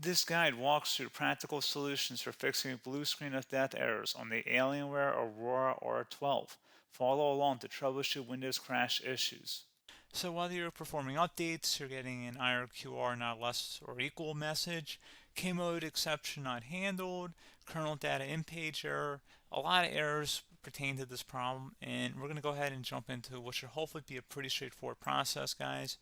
This guide walks through practical solutions for fixing blue screen of death errors on the Alienware Aurora R12. Follow along to troubleshoot Windows crash issues. So while you're performing updates, you're getting an IRQR not less or equal message, K-mode exception not handled, kernel data in-page error, a lot of errors pertain to this problem, and we're going to go ahead and jump into what should hopefully be a pretty straightforward process, guys,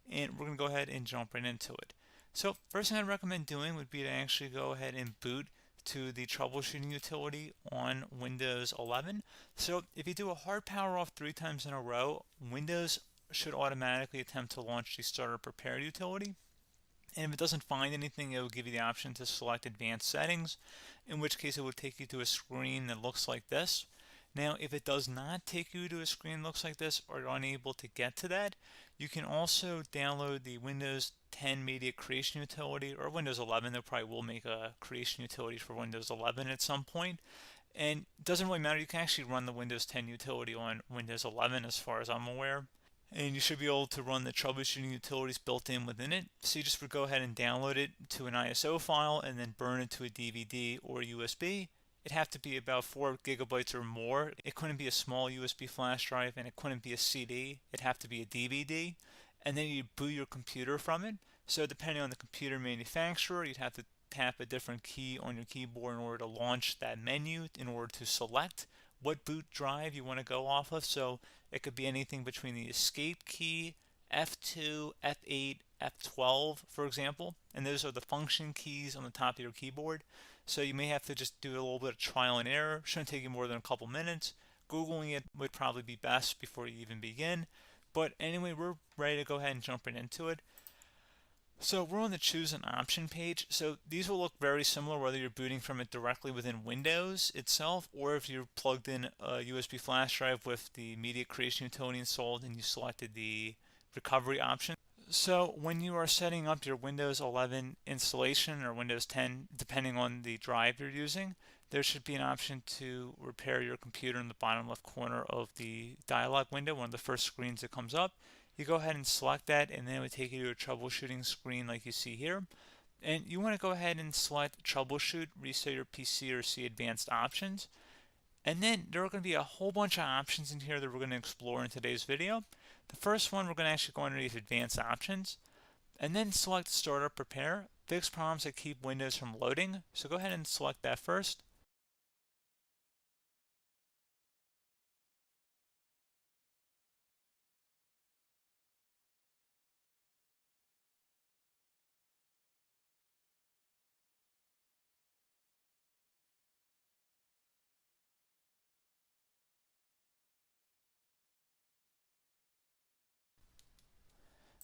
and we're going to go ahead and jump right into it. So first thing I'd recommend doing would be to actually go ahead and boot to the troubleshooting utility on Windows 11. So if you do a hard power off 3 times in a row, Windows should automatically attempt to launch the starter prepare utility. And if it doesn't find anything, it will give you the option to select advanced settings, in which case it would take you to a screen that looks like this. Now, if it does not take you to a screen that looks like this, or you're unable to get to that, you can also download the Windows 10 Media Creation Utility, or Windows 11. They probably will make a creation utility for Windows 11 at some point. And it doesn't really matter, you can actually run the Windows 10 utility on Windows 11 as far as I'm aware. And you should be able to run the troubleshooting utilities built in within it. So you just would go ahead and download it to an ISO file and then burn it to a DVD or USB. It'd have to be about 4 gigabytes or more. It couldn't be a small USB flash drive, and it couldn't be a CD. It'd have to be a DVD. And then you'd boot your computer from it. So depending on the computer manufacturer, you'd have to tap a different key on your keyboard in order to launch that menu, in order to select what boot drive you want to go off of. So it could be anything between the escape key, F2, F8, F12, for example, and those are the function keys on the top of your keyboard. So you may have to just do a little bit of trial and error. Shouldn't take you more than a couple minutes. Googling it would probably be best before you even begin. But anyway, we're ready to go ahead and jump right into it. So we're on the choose an option page. So these will look very similar whether you're booting from it directly within Windows itself, or if you're plugged in a USB flash drive with the media creation utility installed and you selected the recovery option. So when you are setting up your Windows 11 installation or Windows 10, depending on the drive you're using, there should be an option to repair your computer in the bottom left corner of the dialog window, one of the first screens that comes up. You go ahead and select that, and then it would take you to a troubleshooting screen like you see here. And you want to go ahead and select troubleshoot, reset your PC, or see advanced options. And then there are going to be a whole bunch of options in here that we're going to explore in today's video. The first one, we're going to actually go underneath advanced options and then select startup prepare, fix problems that keep Windows from loading. So go ahead and select that first.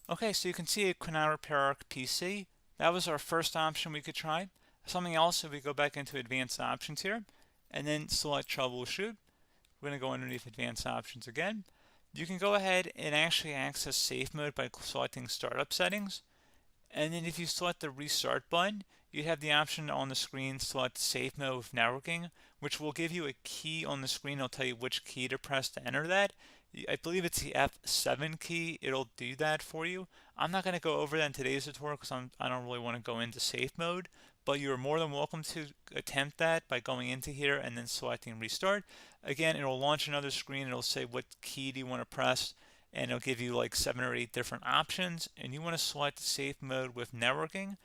Okay, so you can see it could not repair our PC. That was our first option we could try. Something else, if we go back into advanced options here and then select troubleshoot, we're going to go underneath advanced options again. You can go ahead and actually access safe mode by selecting startup settings. And then if you select the restart button, you have the option on the screen select safe mode with networking, which will give you a key on the screen. It'll tell you which key to press to enter that. I believe it's the F7 key. It'll do that for you. I'm not going to go over that in today's tutorial because I don't really want to go into safe mode, but you're more than welcome to attempt that by going into here and then selecting restart. Again, it'll launch another screen. It'll say what key do you want to press, and it'll give you like 7 or 8 different options, and you want to select safe mode with networking.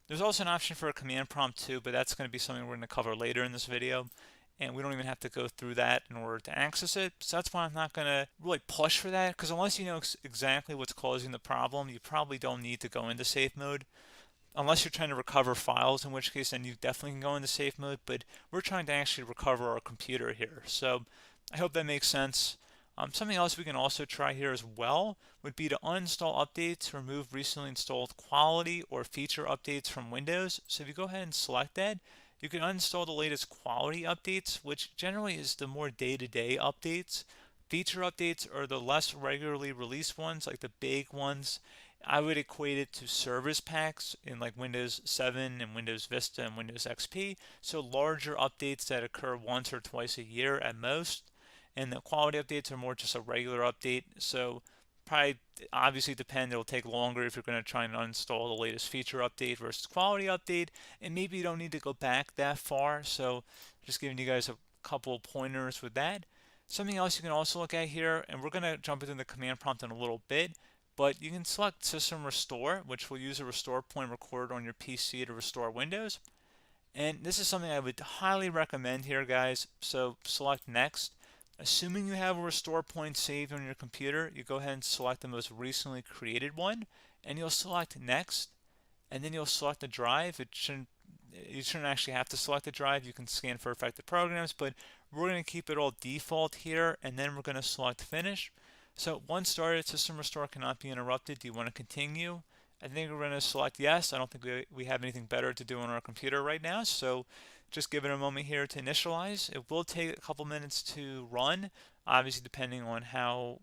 There's also an option for a command prompt too, but that's going to be something we're going to cover later in this video, and we don't even have to go through that in order to access it. So that's why I'm not going to really push for that, because unless you know exactly what's causing the problem, you probably don't need to go into safe mode. Unless you're trying to recover files, in which case then you definitely can go into safe mode, but we're trying to actually recover our computer here. So I hope that makes sense. Something else we can also try here as well would be to uninstall updates, remove recently installed quality or feature updates from Windows. So if you go ahead and select that, you can uninstall the latest quality updates, which generally is the more day-to-day updates. Feature updates are the less regularly released ones, like the big ones. I would equate it to service packs in like Windows 7 and Windows Vista and Windows XP. So larger updates that occur once or twice a year at most. And the quality updates are more just a regular update. So probably obviously depend. It'll take longer if you're going to try and uninstall the latest feature update versus quality update, and maybe you don't need to go back that far. So just giving you guys a couple pointers with that. Something else you can also look at here, and we're going to jump into the command prompt in a little bit, but you can select System Restore, which will use a restore point recorded on your PC to restore Windows. And this is something I would highly recommend here, guys. So select Next. Assuming you have a restore point saved on your computer, you go ahead and select the most recently created one, and you'll select Next, and then you'll select the drive. You shouldn't actually have to select the drive. You can scan for affected programs, but we're going to keep it all default here, and then we're going to select Finish. So once started, System Restore cannot be interrupted. Do you want to continue? I think we're going to select yes. I don't think we have anything better to do on our computer right now, so just give it a moment here to initialize. It will take a couple minutes to run, obviously depending on how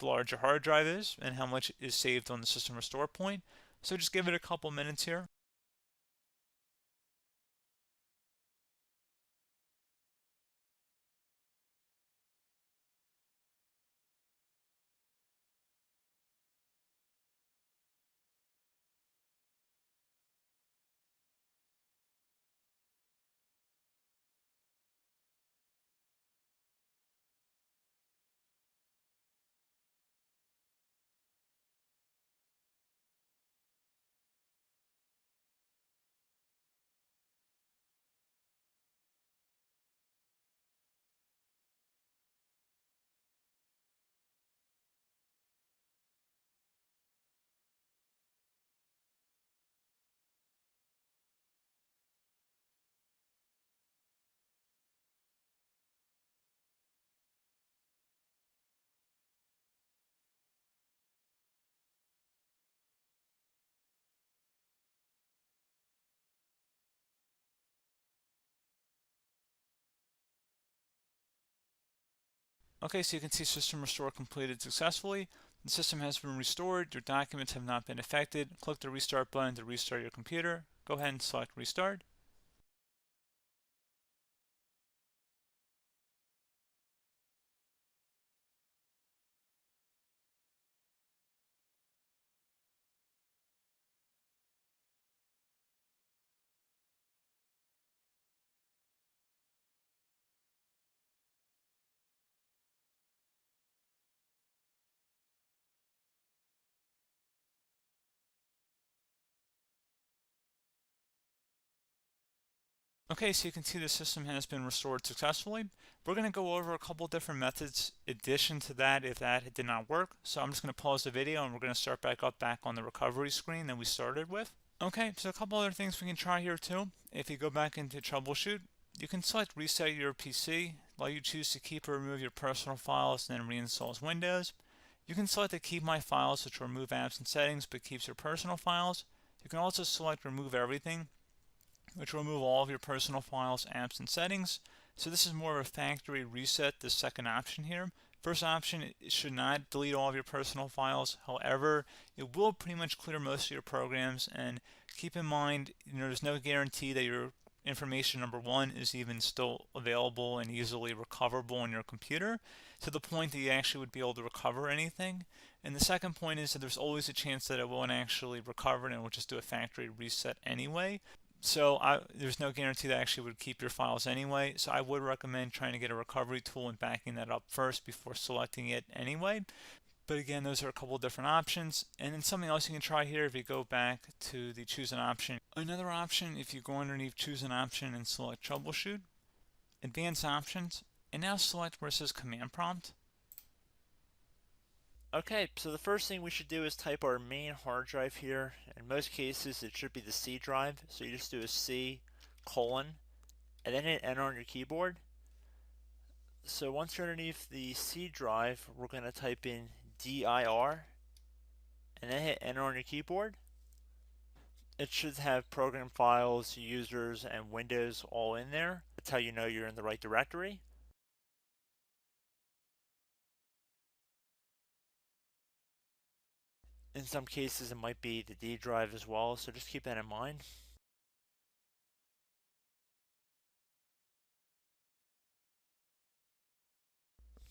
large your hard drive is and how much is saved on the System Restore point. So just give it a couple minutes here. Okay, so you can see System Restore completed successfully. The system has been restored. Your documents have not been affected. Click the Restart button to restart your computer. Go ahead and select Restart. Okay, so you can see the system has been restored successfully. We're going to go over a couple different methods in addition to that if that did not work. So I'm just going to pause the video and we're going to start back up back on the recovery screen that we started with. Okay, so a couple other things we can try here too. If you go back into troubleshoot, you can select reset your PC, while you choose to keep or remove your personal files and then reinstalls Windows. You can select to keep my files, which will remove apps and settings but keeps your personal files. You can also select remove everything, which will remove all of your personal files, apps, and settings. So this is more of a factory reset, the second option here. First option, it should not delete all of your personal files. However, it will pretty much clear most of your programs. And keep in mind, there's no guarantee that your information, number one, is even still available and easily recoverable on your computer to the point that you actually would be able to recover anything. And the second point is that there's always a chance that it won't actually recover and it will just do a factory reset anyway. So there's no guarantee that actually would keep your files anyway. So I would recommend trying to get a recovery tool and backing that up first before selecting it anyway. But again, those are a couple different options. And then something else you can try here if you go back to the choose an option. Another option, if you go underneath choose an option and select troubleshoot, advanced options, and now select where it says command prompt. Okay, so the first thing we should do is type our main hard drive here. In most cases, it should be the C drive. So you just do a C colon and then hit enter on your keyboard. So once you're underneath the C drive, we're going to type in dir and then hit enter on your keyboard. It should have program files, users, and Windows all in there. That's how you know you're in the right directory. In some cases, it might be the D drive as well, so just keep that in mind.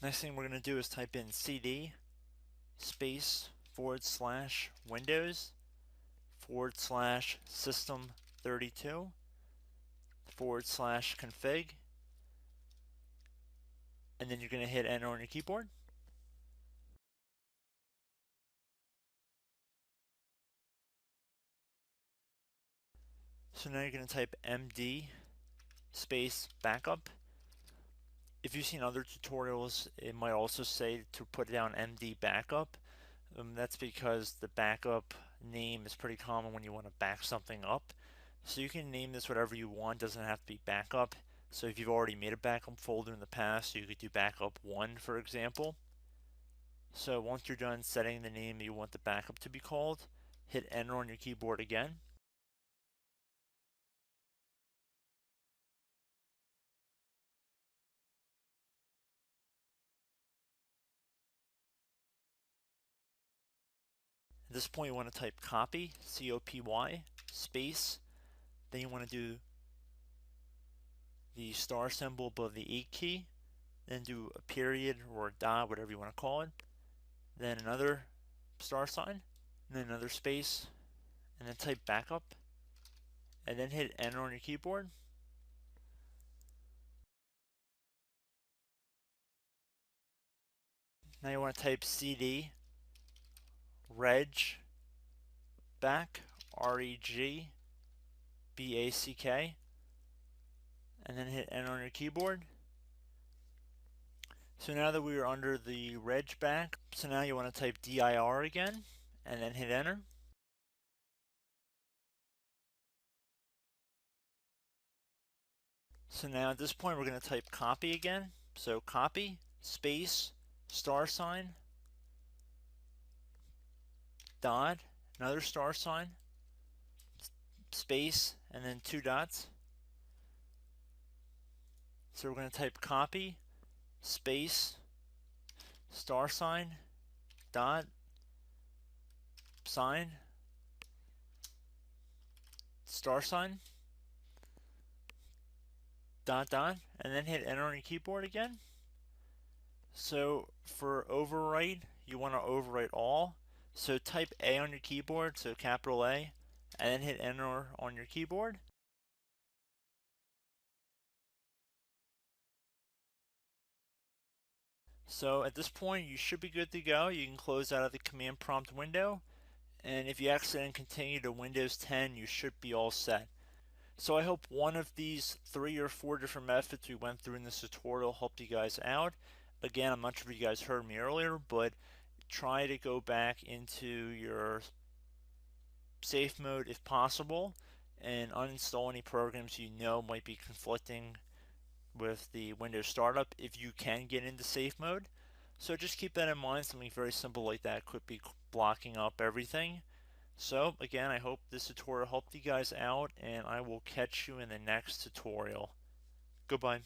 Next thing we're going to do is type in cd space / Windows / System32 / config, and then you're going to hit enter on your keyboard. So now you're going to type md space backup. If you've seen other tutorials, it might also say to put down md backup. That's because the backup name is pretty common when you want to back something up. So you can name this whatever you want, doesn't have to be backup. So if you've already made a backup folder in the past, you could do backup 1, for example. So once you're done setting the name you want the backup to be called, hit enter on your keyboard again. At this point you want to type copy, C-O-P-Y, space, then you want to do the star symbol above the 8 key, then do a period or a dot, whatever you want to call it, then another star sign, and then another space, and then type backup, and then hit enter on your keyboard. Now you want to type cd reg back, REG BACK, and then hit enter on your keyboard. So now that we are under the reg back, so now you want to type dir again, and then hit enter. So now at this point we're going to type copy again. So copy, space, star sign, dot, another star sign, space, and then 2 dots. So we're going to type copy, space, star sign, dot, sign, star sign, dot, dot, and then hit enter on your keyboard again. So for overwrite, you want to overwrite all. So type A on your keyboard, so capital A, and then hit enter on your keyboard. So at this point you should be good to go. You can close out of the command prompt window, and if you accidentally continue to Windows 10 you should be all set. So I hope one of these 3 or 4 different methods we went through in this tutorial helped you guys out. Again, I'm not sure if you guys heard me earlier, but try to go back into your safe mode if possible and uninstall any programs you know might be conflicting with the Windows startup if you can get into safe mode. So just keep that in mind. Something very simple like that could be blocking up everything. So again, I hope this tutorial helped you guys out, and I will catch you in the next tutorial. Goodbye.